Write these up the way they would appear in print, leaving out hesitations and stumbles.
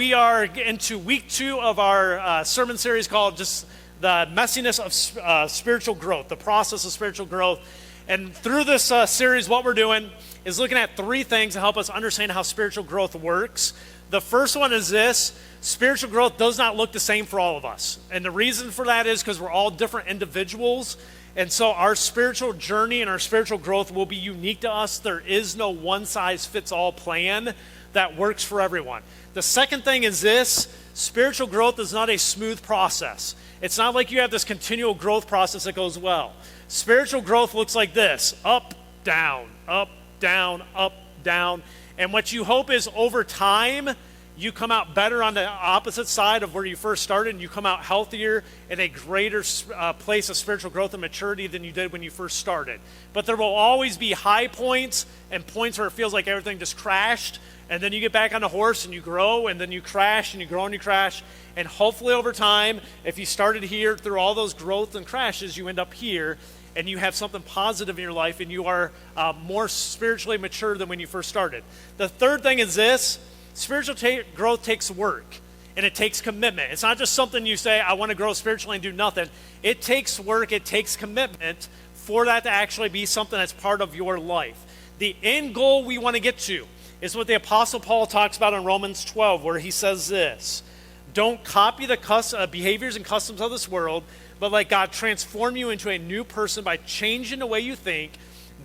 We are into week 2 of our sermon series called just the messiness of spiritual growth, the process of spiritual growth. And through this series, what we're doing is looking at 3 things to help us understand how spiritual growth works. The first one is this: spiritual growth does not look the same for all of us. And the reason for that is because we're all different individuals. And so our spiritual journey and our spiritual growth will be unique to us. There is no one-size-fits-all plan that works for everyone. The second thing is this: spiritual growth is not a smooth process. It's not like you have this continual growth process that goes well. Spiritual growth looks like this: up, down, up, down, up, down. And what you hope is over time, you come out better on the opposite side of where you first started, and you come out healthier in a greater place of spiritual growth and maturity than you did when you first started. But there will always be high points and points where it feels like everything just crashed, and then you get back on the horse and you grow, and then you crash and you grow and you crash. And hopefully over time, if you started here through all those growths and crashes, you end up here and you have something positive in your life, and you are more spiritually mature than when you first started. The third thing is this: spiritual growth takes work, and it takes commitment. It's not just something you say, I want to grow spiritually and do nothing. It takes work, it takes commitment for that to actually be something that's part of your life. The end goal we want to get to is what the Apostle Paul talks about in Romans 12, where he says this: don't copy the behaviors and customs of this world, but let God transform you into a new person by changing the way you think.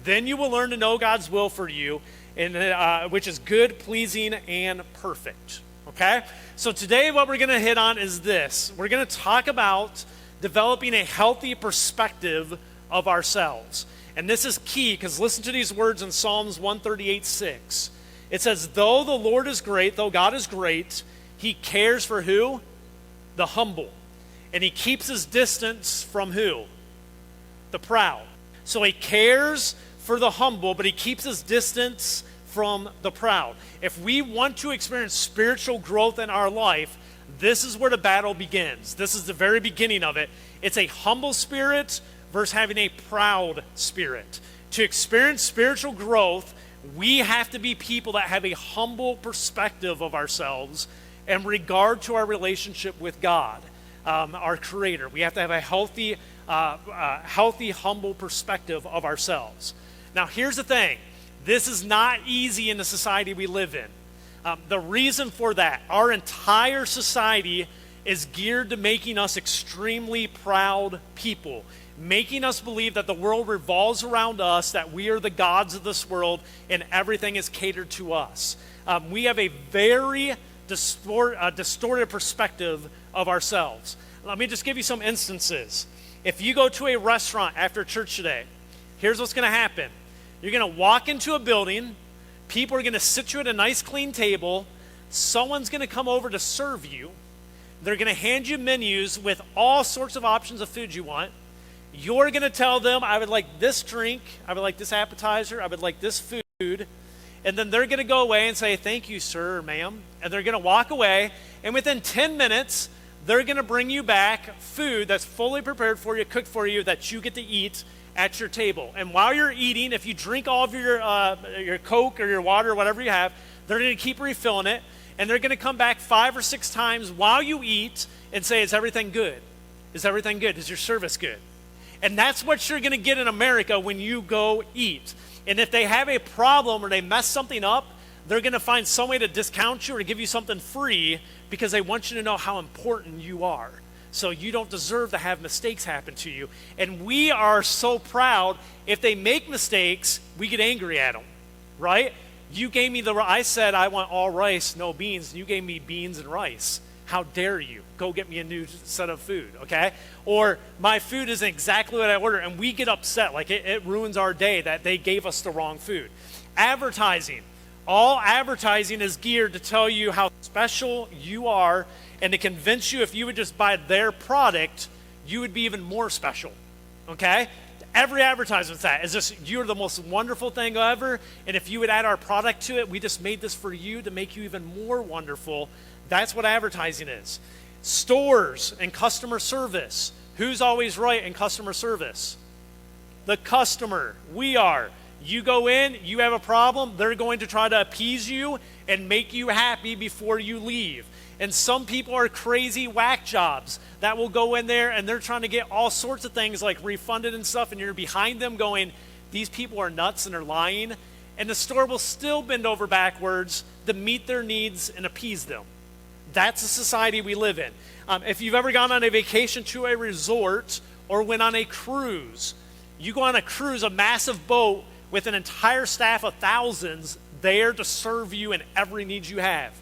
Then you will learn to know God's will for you, and which is good, pleasing, and perfect. Okay? So today what we're going to hit on is this. We're going to talk about developing a healthy perspective of ourselves. And this is key, because listen to these words in Psalms 138:6. It says, though the Lord is great, though God is great, he cares for who? The humble. And he keeps his distance from who? The proud. So he cares for the humble, but he keeps his distance from the proud. If we want to experience spiritual growth in our life, this is where the battle begins. This is the very beginning of it. It's a humble spirit versus having a proud spirit. To experience spiritual growth, we have to be people that have a humble perspective of ourselves in regard to our relationship with God, our Creator. We have to have a healthy, humble perspective of ourselves. Now, here's the thing. This is not easy in the society we live in. The reason for that: our entire society is geared to making us extremely proud people, making us believe that the world revolves around us, that we are the gods of this world, and everything is catered to us. We have a very distorted perspective of ourselves. Let me just give you some instances. If you go to a restaurant after church today, here's what's going to happen. You're going to walk into a building, people are going to sit you at a nice clean table, someone's going to come over to serve you, they're going to hand you menus with all sorts of options of food you want. You're going to tell them, I would like this drink, I would like this appetizer, I would like this food. And then they're going to go away and say, thank you, sir or ma'am. And they're going to walk away. And within 10 minutes, they're going to bring you back food that's fully prepared for you, cooked for you, that you get to eat at your table. And while you're eating, if you drink all of your Coke or your water or whatever you have, they're going to keep refilling it. And they're going to come back 5 or 6 times while you eat and say, is everything good? Is everything good? Is your service good? And that's what you're going to get in America when you go eat. And if they have a problem or they mess something up, they're going to find some way to discount you or to give you something free because they want you to know how important you are. So you don't deserve to have mistakes happen to you. And we are so proud. If they make mistakes, we get angry at them, right? You gave me I said I want all rice, no beans. And you gave me beans and rice. How dare you? Go get me a new set of food, okay? Or my food isn't exactly what I ordered, and we get upset. Like it ruins our day that they gave us the wrong food. Advertising. All advertising is geared to tell you how special you are and to convince you if you would just buy their product, you would be even more special, okay? Every advertisement's that. It's just, you're the most wonderful thing ever, and if you would add our product to it, we just made this for you to make you even more wonderful. That's what advertising is. Stores and customer service. Who's always right in customer service? The customer. We are. You go in, you have a problem, they're going to try to appease you and make you happy before you leave. And some people are crazy whack jobs that will go in there and they're trying to get all sorts of things like refunded and stuff, and you're behind them going, these people are nuts and they're lying. And the store will still bend over backwards to meet their needs and appease them. That's the society we live in. If you've ever gone on a vacation to a resort or went on a cruise, you go on a cruise, a massive boat with an entire staff of thousands there to serve you in every need you have.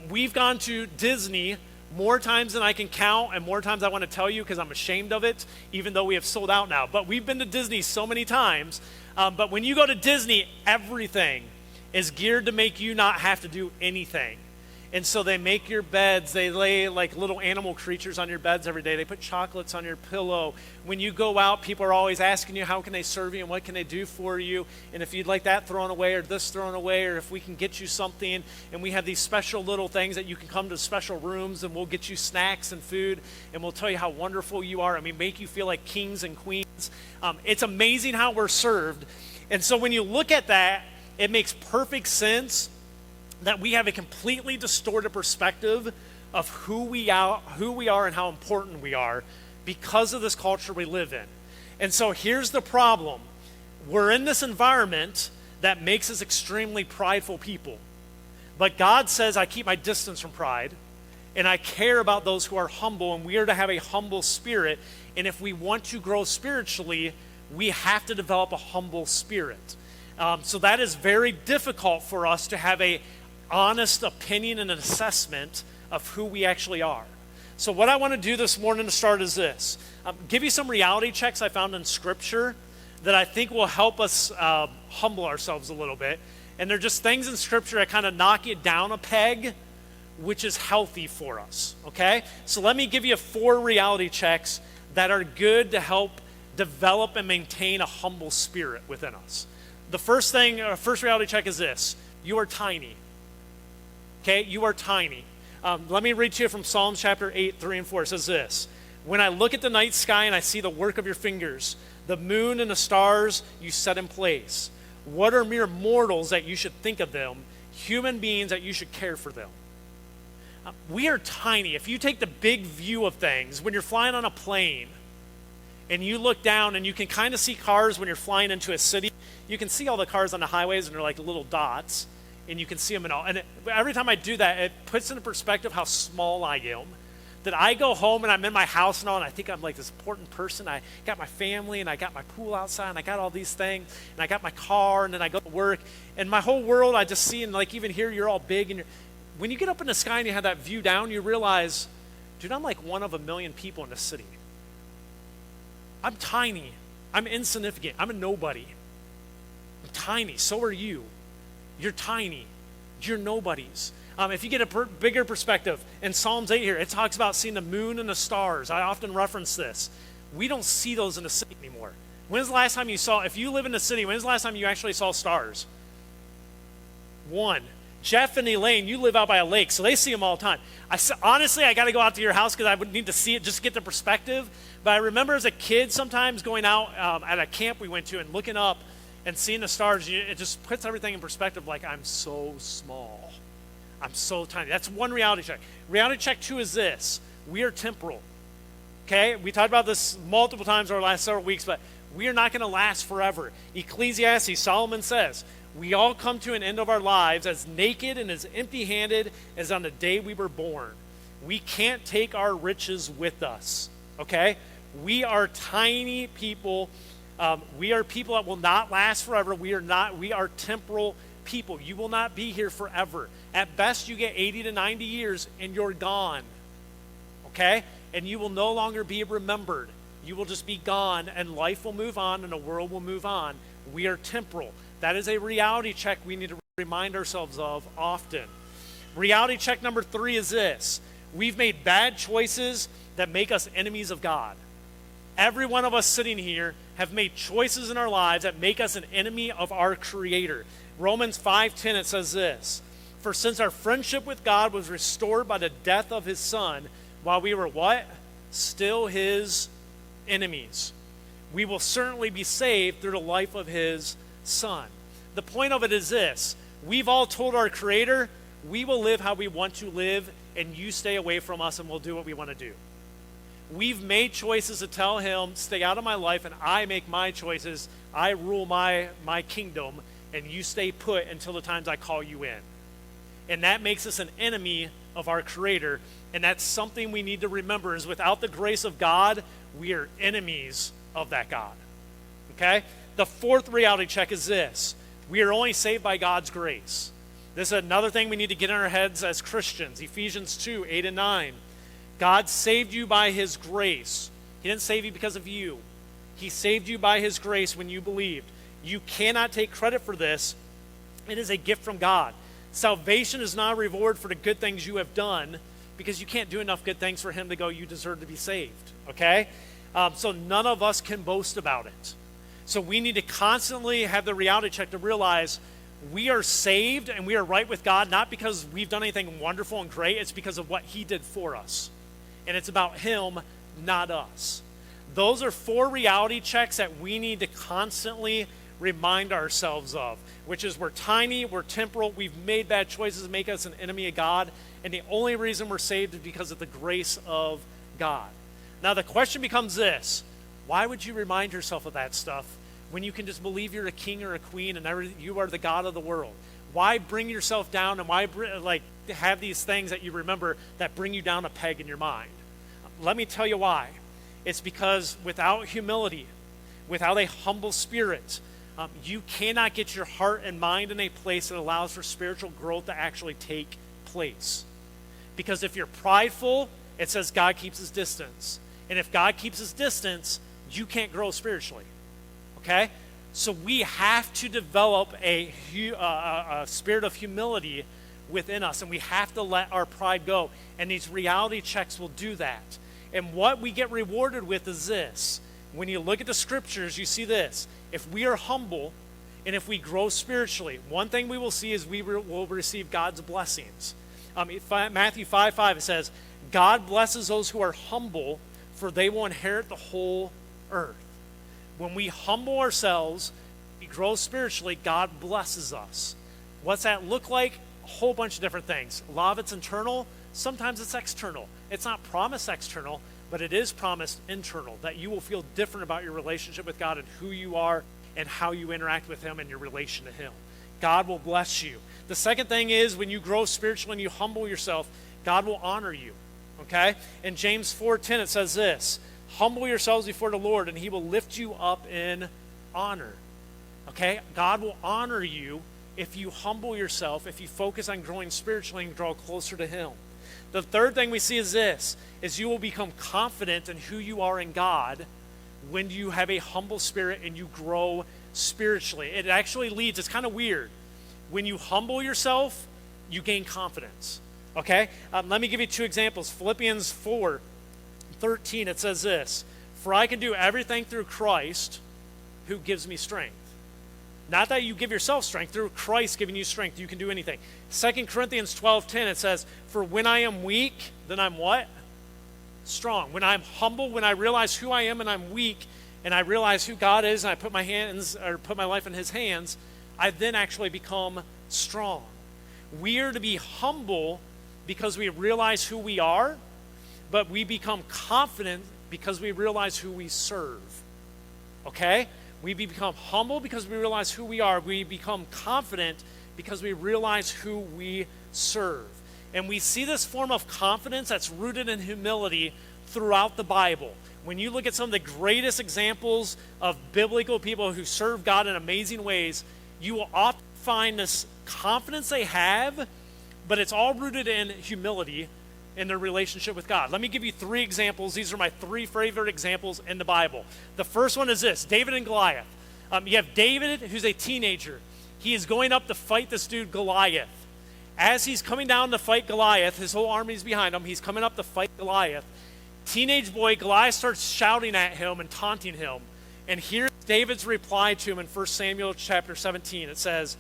We've gone to Disney more times than I can count, and more times I want to tell you because I'm ashamed of it, even though we have sold out now. But we've been to Disney so many times. But when you go to Disney, everything is geared to make you not have to do anything. And so they make your beds, they lay like little animal creatures on your beds every day. They put chocolates on your pillow. When you go out, people are always asking you, how can they serve you and what can they do for you? And if you'd like that thrown away or this thrown away, or if we can get you something. And we have these special little things that you can come to special rooms and we'll get you snacks and food and we'll tell you how wonderful you are. I mean, make you feel like kings and queens. It's amazing how we're served. And so when you look at that, it makes perfect sense that we have a completely distorted perspective of who we are and how important we are because of this culture we live in. And so here's the problem. We're in this environment that makes us extremely prideful people. But God says, I keep my distance from pride, and I care about those who are humble, and we are to have a humble spirit. And if we want to grow spiritually, we have to develop a humble spirit. So that is very difficult for us to have a honest opinion and an assessment of who we actually are. So what I want to do this morning to start is this. Give you some reality checks I found in Scripture that I think will help us humble ourselves a little bit. And they're just things in Scripture that kind of knock you down a peg, which is healthy for us, okay? So let me give you 4 reality checks that are good to help develop and maintain a humble spirit within us. The first reality check is this. You are tiny. Okay, you are tiny. Let me read to you from Psalms chapter 8, 3 and 4. It says this. When I look at the night sky and I see the work of your fingers, the moon and the stars you set in place. What are mere mortals that you should think of them, human beings that you should care for them? We are tiny. If you take the big view of things, when you're flying on a plane and you look down and you can kind of see cars when you're flying into a city, you can see all the cars on the highways and they're like little dots. And you can see them in all. And every time I do that, it puts into perspective how small I am. That I go home and I'm in my house and all, and I think I'm like this important person. I got my family, and I got my pool outside, and I got all these things, and I got my car, and then I go to work. And my whole world, I just see, and like even here, you're all big. And when you get up in the sky and you have that view down, you realize, dude, I'm like one of a million people in the city. I'm tiny. I'm insignificant. I'm a nobody. I'm tiny. So are you. You're tiny. You're nobodies. If you get a bigger perspective, in Psalms 8 here, it talks about seeing the moon and the stars. I often reference this. We don't see those in the city anymore. When's the last time you saw, if you live in the city, when's the last time you actually saw stars? One. Jeff and Elaine, you live out by a lake, so they see them all the time. Honestly, I got to go out to your house because I would need to see it just to get the perspective. But I remember as a kid sometimes going out at a camp we went to and looking up and seeing the stars, it just puts everything in perspective, like I'm so small. I'm so tiny. That's one reality check. Reality check 2 is this. We are temporal. Okay? We talked about this multiple times over the last several weeks, but we are not going to last forever. Ecclesiastes, Solomon says, we all come to an end of our lives as naked and as empty-handed as on the day we were born. We can't take our riches with us. Okay? We are tiny people. We are people that will not last forever. We are temporal people. You will not be here forever. At best, you get 80 to 90 years and you're gone. Okay? And you will no longer be remembered. You will just be gone, and life will move on and the world will move on. We are temporal. That is a reality check we need to remind ourselves of often. Reality check number 3 is this. We've made bad choices that make us enemies of God. Every one of us sitting here have made choices in our lives that make us an enemy of our Creator. Romans 5:10, it says this, for since our friendship with God was restored by the death of his Son, while we were what? Still his enemies. We will certainly be saved through the life of his Son. The point of it is this. We've all told our Creator, we will live how we want to live, and you stay away from us and we'll do what we want to do. We've made choices to tell him, stay out of my life, and I make my choices. I rule my kingdom, and you stay put until the times I call you in. And that makes us an enemy of our Creator. And that's something we need to remember, is without the grace of God, we are enemies of that God. Okay? The fourth reality check is this. We are only saved by God's grace. This is another thing we need to get in our heads as Christians. Ephesians 2, 8 and 9. God saved you by his grace. He didn't save you because of you. He saved you by his grace when you believed. You cannot take credit for this. It is a gift from God. Salvation is not a reward for the good things you have done, because you can't do enough good things for him to go, you deserve to be saved. Okay? So none of us can boast about it. So we need to constantly have the reality check to realize we are saved and we are right with God, not because we've done anything wonderful and great. It's because of what he did for us. And it's about him, not us. Those are 4 reality checks that we need to constantly remind ourselves of, which is we're tiny, we're temporal, we've made bad choices that make us an enemy of God, and the only reason we're saved is because of the grace of God. Now the question becomes this: why would you remind yourself of that stuff when you can just believe you're a king or a queen and you are the God of the world? Why bring yourself down, and why have these things that you remember that bring you down a peg in your mind? Let me tell you why. It's because without humility, without a humble spirit, you cannot get your heart and mind in a place that allows for spiritual growth to actually take place. Because if you're prideful, it says God keeps his distance. And if God keeps his distance, you can't grow spiritually. Okay? So we have to develop a spirit of humility within us, and we have to let our pride go. And these reality checks will do that. And what we get rewarded with is this. When you look at the scriptures, you see this. If we are humble and if we grow spiritually, one thing we will see is we will receive God's blessings. Matthew 5:5, it says, God blesses those who are humble, for they will inherit the whole earth. When we humble ourselves, we grow spiritually, God blesses us. What's that look like? A whole bunch of different things. A lot of it's internal. Sometimes it's external. It's not promised external, but it is promised internal, that you will feel different about your relationship with God and who you are and how you interact with him and your relation to him. God will bless you. The second thing is, when you grow spiritually and you humble yourself, God will honor you. Okay? In James 4:10, it says this: humble yourselves before the Lord, and he will lift you up in honor. Okay? God will honor you if you humble yourself, if you focus on growing spiritually and grow closer to him. The third thing we see is this, is you will become confident in who you are in God when you have a humble spirit and you grow spiritually. It actually leads, it's kind of weird. When you humble yourself, you gain confidence. Okay? Let me give you 2 examples. Philippians 4:13, it says this: for I can do everything through Christ who gives me strength. Not that you give yourself strength, through Christ giving you strength, you can do anything. 2 Corinthians 12:10, it says, for when I am weak, then I'm what? Strong. When I'm humble, when I realize who I am and I'm weak, and I realize who God is, and I put my life in his hands, I then actually become strong. We are to be humble because we realize who we are, but we become confident because we realize who we serve. Okay? We become humble because we realize who we are. We become confident because we realize who we serve. And we see this form of confidence that's rooted in humility throughout the Bible. When you look at some of the greatest examples of biblical people who serve God in amazing ways, you will often find this confidence they have, but it's all rooted in humility in their relationship with God. Let me give you 3 examples. These are my 3 favorite examples in the Bible. The first one is this: David and Goliath. You have David, who's a teenager. He is going up to fight this dude Goliath. As he's coming down to fight Goliath, his whole army's behind him. He's coming up to fight Goliath. Teenage boy Goliath starts shouting at him and taunting him. And here's David's reply to him in 1 Samuel chapter 17. It says,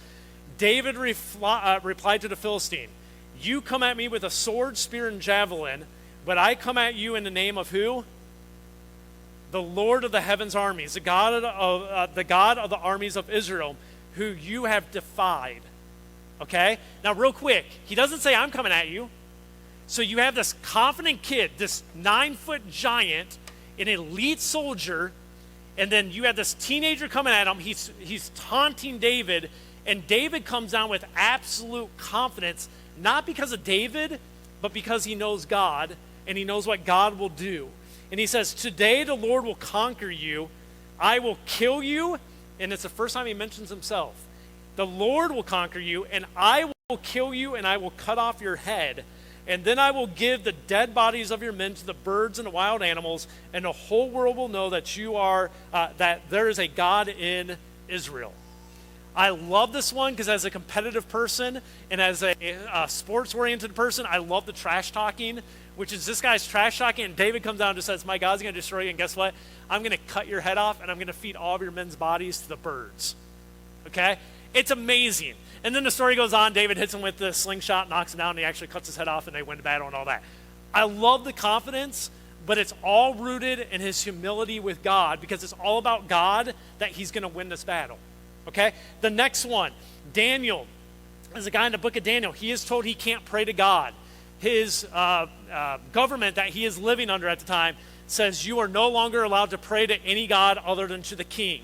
David replied to the Philistine, you come at me with a sword, spear, and javelin, but I come at you in the name of who? The Lord of the heavens armies, the God of the armies of Israel, who you have defied. Okay? Now, real quick, he doesn't say, I'm coming at you. So you have this confident kid, this 9-foot giant, an elite soldier, and then you have this teenager coming at him. He's taunting David, and David comes down with absolute confidence, not because of David, but because he knows God, and he knows what God will do. And he says, today the Lord will conquer you. I will kill you. And it's the first time he mentions himself. The Lord will conquer you, and I will kill you, and I will cut off your head. And then I will give the dead bodies of your men to the birds and the wild animals, and the whole world will know that that there is a God in Israel. I love this one because as a competitive person and as a sports-oriented person, I love the trash talking, which is this guy's trash talking, and David comes down and just says, my God's going to destroy you, and guess what? I'm going to cut your head off, and I'm going to feed all of your men's bodies to the birds. Okay? It's amazing. And then the story goes on. David hits him with the slingshot, knocks him down, and he actually cuts his head off, and they win the battle and all that. I love the confidence, but it's all rooted in his humility with God because it's all about God that he's going to win this battle. Okay? The next one, Daniel. There's a guy in the book of Daniel. He is told he can't pray to God. His government that he is living under at the time says you are no longer allowed to pray to any God other than to the king.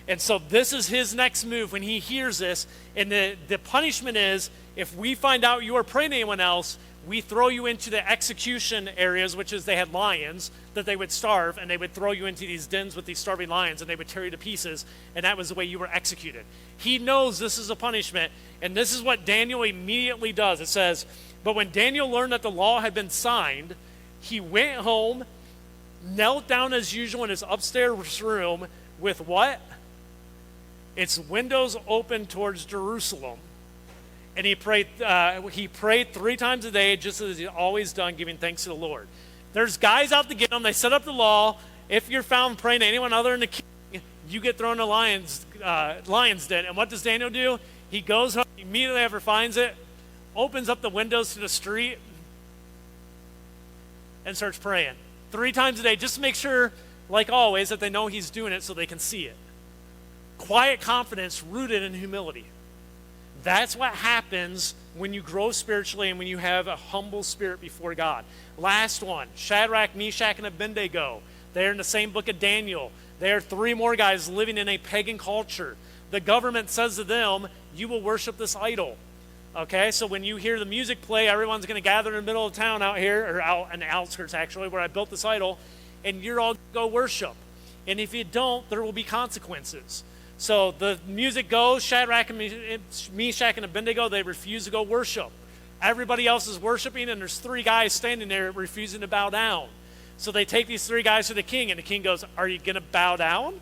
And so this is his next move when he hears this. And the punishment is, if we find out you are praying to anyone else, we throw you into the execution areas, which is they had lions that they would starve, and they would throw you into these dens with these starving lions, and they would tear you to pieces, and that was the way you were executed. He knows this is a punishment, and this is what Daniel immediately does. It says, but when Daniel learned that the law had been signed, he went home, knelt down as usual in his upstairs room with what? Its windows open towards Jerusalem. And he prayed 3 times a day, just as he's always done, giving thanks to the Lord. There's guys out to get them. They set up the law. If you're found praying to anyone other than the king, you get thrown in the lion's den. And what does Daniel do? He goes home, immediately after finds it, opens up the windows to the street, and starts praying 3 times a day, just to make sure, like always, that they know he's doing it so they can see it. Quiet confidence rooted in humility. That's what happens when you grow spiritually and when you have a humble spirit before God. Last one, Shadrach, Meshach, and Abednego. They're in the same book of Daniel. There are 3 more guys living in a pagan culture. The government says to them, you will worship this idol. Okay, so when you hear the music play, everyone's going to gather in the middle of town out here, or out in the outskirts actually, where I built this idol, and you're all going to go worship. And if you don't, there will be consequences. So the music goes, Shadrach and Meshach and Abednego, they refuse to go worship. Everybody else is worshiping, and there's 3 guys standing there refusing to bow down. So they take these 3 guys to the king, and the king goes, are you going to bow down? And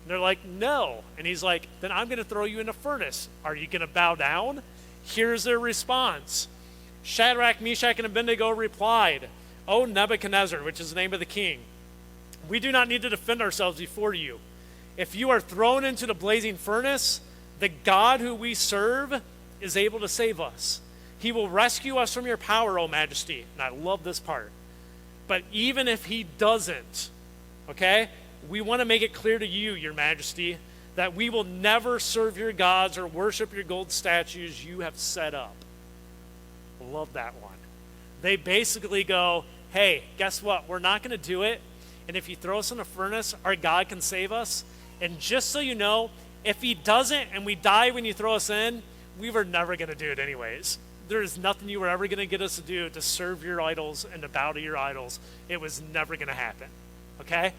they're like, no. And he's like, then I'm going to throw you in a furnace. Are you going to bow down? Here's their response. Shadrach, Meshach, and Abednego replied, O Nebuchadnezzar, which is the name of the king, we do not need to defend ourselves before you. If you are thrown into the blazing furnace, the God who we serve is able to save us. He will rescue us from your power, O Majesty. And I love this part. But even if he doesn't, okay, we want to make it clear to you, your Majesty, that we will never serve your gods or worship your gold statues you have set up. Love that one. They basically go, hey, guess what? We're not going to do it. And if you throw us in a furnace, our God can save us. And just so you know, if he doesn't and we die when you throw us in, we were never going to do it anyways. There is nothing you were ever going to get us to do to serve your idols and to bow to your idols. It was never going to happen. Okay?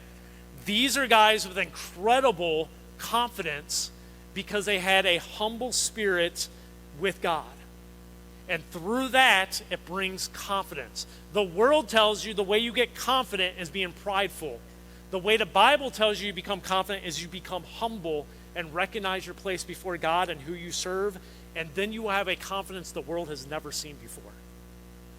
These are guys with incredible confidence because they had a humble spirit with God. And through that, it brings confidence. The world tells you the way you get confident is being prideful. The way the Bible tells you become confident is you become humble and recognize your place before God and who you serve, and then you will have a confidence the world has never seen before.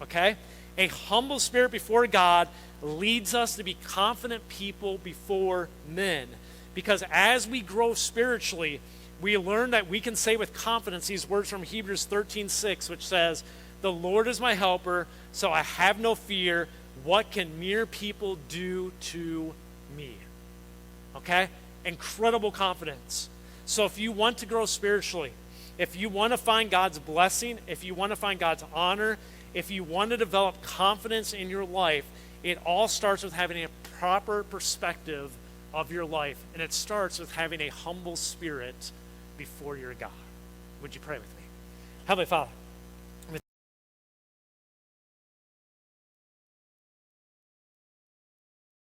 Okay? A humble spirit before God leads us to be confident people before men. Because as we grow spiritually, we learn that we can say with confidence these words from Hebrews 13:6, which says, the Lord is my helper, so I have no fear. What can mere people do to me? Okay? Incredible confidence. So if you want to grow spiritually, If you want to find God's blessing, if you want to find God's honor, if you want to develop confidence in your life, it all starts with having a proper perspective of your life, and it starts with having a humble spirit before your God. Would you pray with me? Heavenly Father,